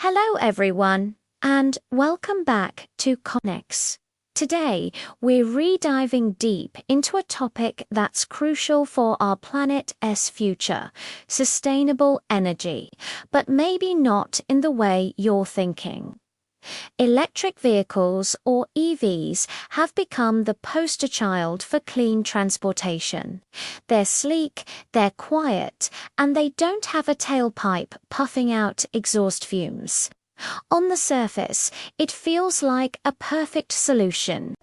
Hello everyone, and welcome back to Connex. Today, we're rediving deep into a topic that's crucial for our planet's future, sustainable energy, but maybe not in the way you're thinking. Electric vehicles, or EVs, have become the poster child for clean transportation. They're sleek, they're quiet, and they don't have a tailpipe puffing out exhaust fumes. On the surface, it feels like a perfect solution.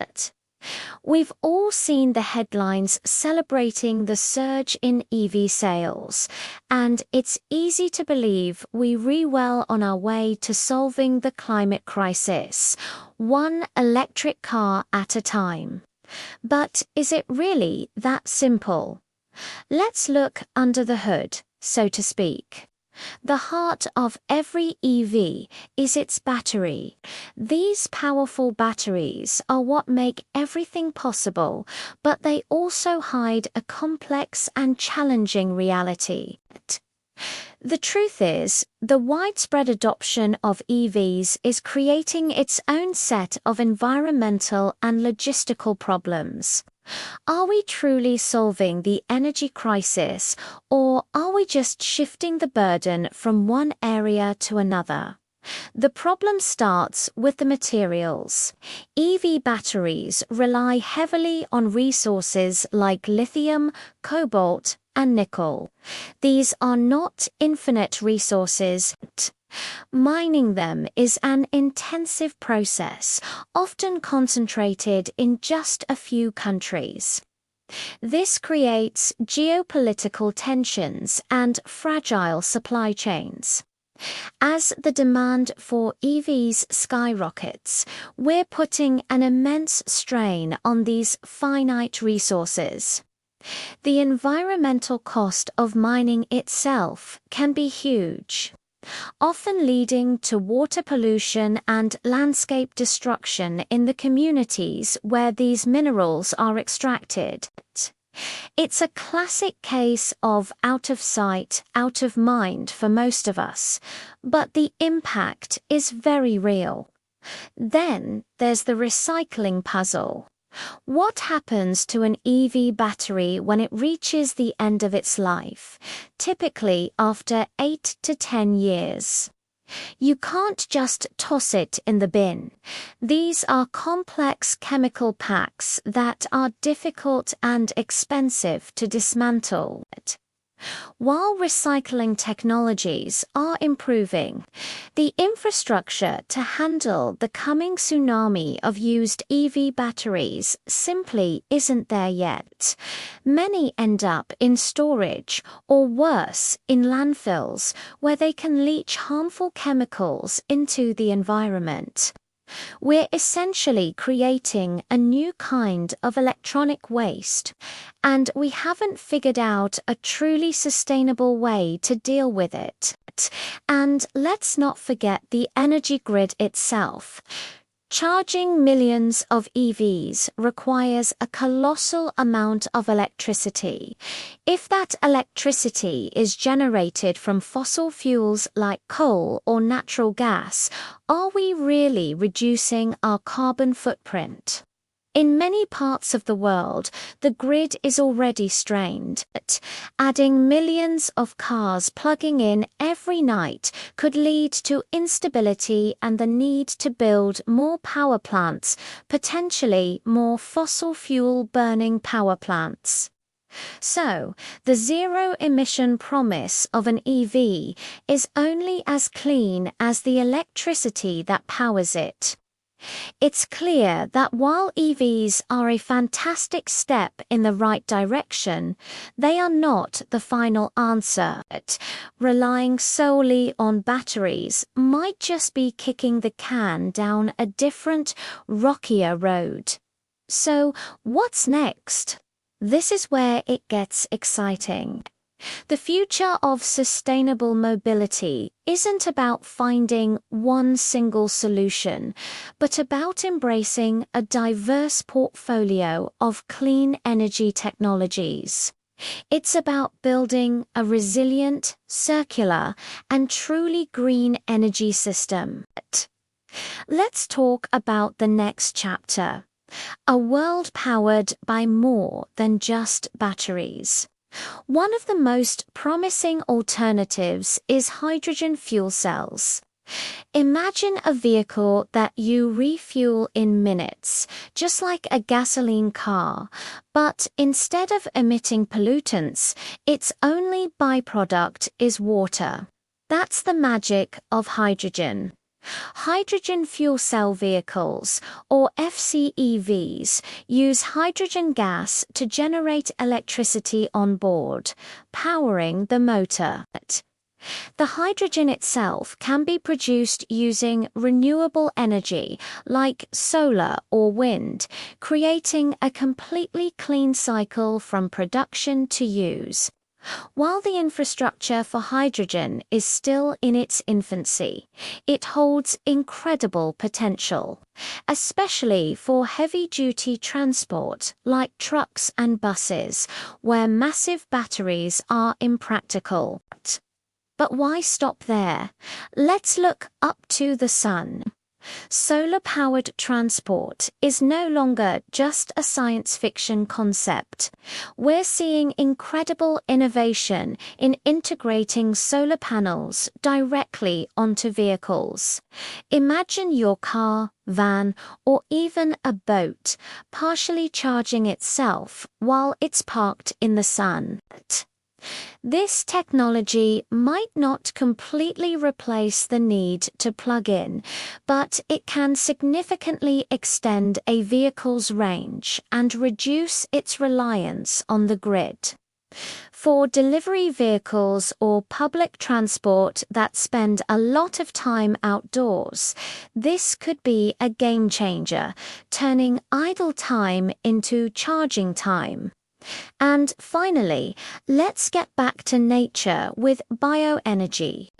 We've all seen the headlines celebrating the surge in EV sales, and it's easy to believe we're well on our way to solving the climate crisis, one electric car at a time. But is it really that simple? Let's look under the hood, so to speak. The heart of every EV is its battery. These powerful batteries are what make everything possible, but they also hide a complex and challenging reality. The truth is, the widespread adoption of EVs is creating its own set of environmental and logistical problems. Are we truly solving the energy crisis, or are we just shifting the burden from one area to another? The problem starts with the materials. EV batteries rely heavily on resources like lithium, cobalt, and nickel. These are not infinite resources. Mining them is an intensive process, often concentrated in just a few countries. This creates geopolitical tensions and fragile supply chains. As the demand for EVs skyrockets, we're putting an immense strain on these finite resources. The environmental cost of mining itself can be huge, often leading to water pollution and landscape destruction in the communities where these minerals are extracted. It's a classic case of out of sight, out of mind for most of us, but the impact is very real. Then there's the recycling puzzle. What happens to an EV battery when it reaches the end of its life, typically after 8 to 10 years? You can't just toss it in the bin. These are complex chemical packs that are difficult and expensive to dismantle. While recycling technologies are improving, the infrastructure to handle the coming tsunami of used EV batteries simply isn't there yet. Many end up in storage, or worse, in landfills, where they can leach harmful chemicals into the environment. We're essentially creating a new kind of electronic waste, and we haven't figured out a truly sustainable way to deal with it. And let's not forget the energy grid itself. Charging millions of EVs requires a colossal amount of electricity. If that electricity is generated from fossil fuels like coal or natural gas, are we really reducing our carbon footprint? In many parts of the world, the grid is already strained. Adding millions of cars plugging in every night could lead to instability and the need to build more power plants, potentially more fossil fuel burning power plants. So, the zero-emission promise of an EV is only as clean as the electricity that powers it. It's clear that while EVs are a fantastic step in the right direction, they are not the final answer. Relying solely on batteries might just be kicking the can down a different, rockier road. So, what's next? This is where it gets exciting. The future of sustainable mobility isn't about finding one single solution, but about embracing a diverse portfolio of clean energy technologies. It's about building a resilient, circular, and truly green energy system. Let's talk about the next chapter. A world powered by more than just batteries. One of the most promising alternatives is hydrogen fuel cells. Imagine a vehicle that you refuel in minutes, just like a gasoline car, but instead of emitting pollutants, its only byproduct is water. That's the magic of hydrogen. Hydrogen fuel cell vehicles, or FCEVs, use hydrogen gas to generate electricity on board, powering the motor. The hydrogen itself can be produced using renewable energy like solar or wind, creating a completely clean cycle from production to use. While the infrastructure for hydrogen is still in its infancy, it holds incredible potential, especially for heavy-duty transport like trucks and buses, where massive batteries are impractical. But why stop there? Let's look up to the sun. Solar-powered transport is no longer just a science fiction concept. We're seeing incredible innovation in integrating solar panels directly onto vehicles. Imagine your car, van, or even a boat partially charging itself while it's parked in the sun. This technology might not completely replace the need to plug in, but it can significantly extend a vehicle's range and reduce its reliance on the grid. For delivery vehicles or public transport that spend a lot of time outdoors, this could be a game changer, turning idle time into charging time. And finally, let's get back to nature with bioenergy.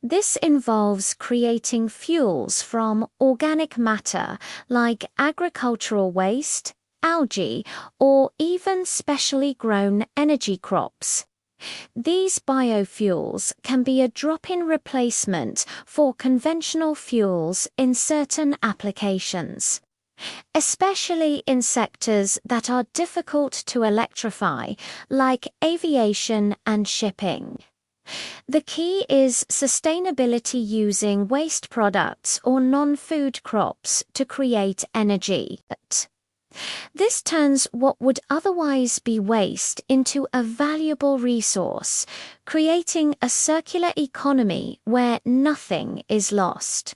This involves creating fuels from organic matter like agricultural waste, algae, or even specially grown energy crops. These biofuels can be a drop-in replacement for conventional fuels in certain applications, especially in sectors that are difficult to electrify, like aviation and shipping. The key is sustainability, using waste products or non-food crops to create energy. This turns what would otherwise be waste into a valuable resource, creating a circular economy where nothing is lost.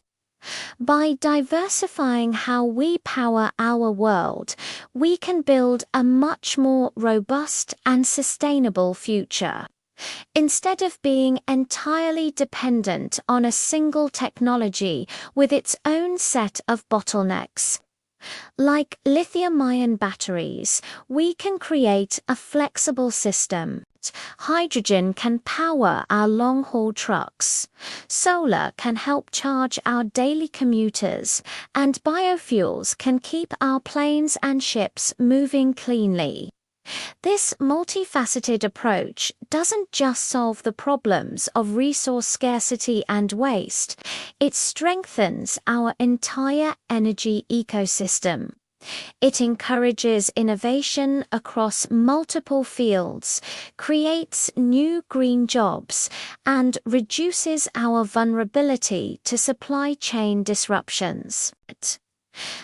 By diversifying how we power our world, we can build a much more robust and sustainable future. Instead of being entirely dependent on a single technology with its own set of bottlenecks. Like lithium-ion batteries, we can create a flexible system. Hydrogen can power our long-haul trucks. Solar can help charge our daily commuters, and biofuels can keep our planes and ships moving cleanly. This multifaceted approach doesn't just solve the problems of resource scarcity and waste, it strengthens our entire energy ecosystem. It encourages innovation across multiple fields, creates new green jobs, and reduces our vulnerability to supply chain disruptions.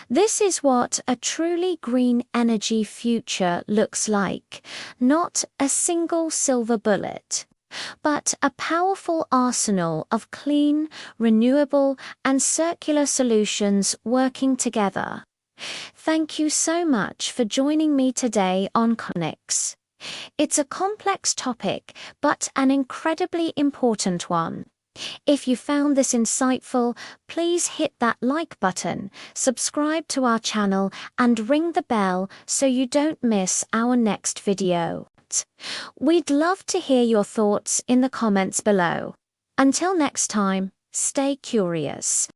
This is what a truly green energy future looks like, not a single silver bullet, but a powerful arsenal of clean, renewable, and circular solutions working together. Thank you so much for joining me today on Connects. It's a complex topic, but an incredibly important one. If you found this insightful, please hit that like button, subscribe to our channel, and ring the bell so you don't miss our next video. We'd love to hear your thoughts in the comments below. Until next time, stay curious.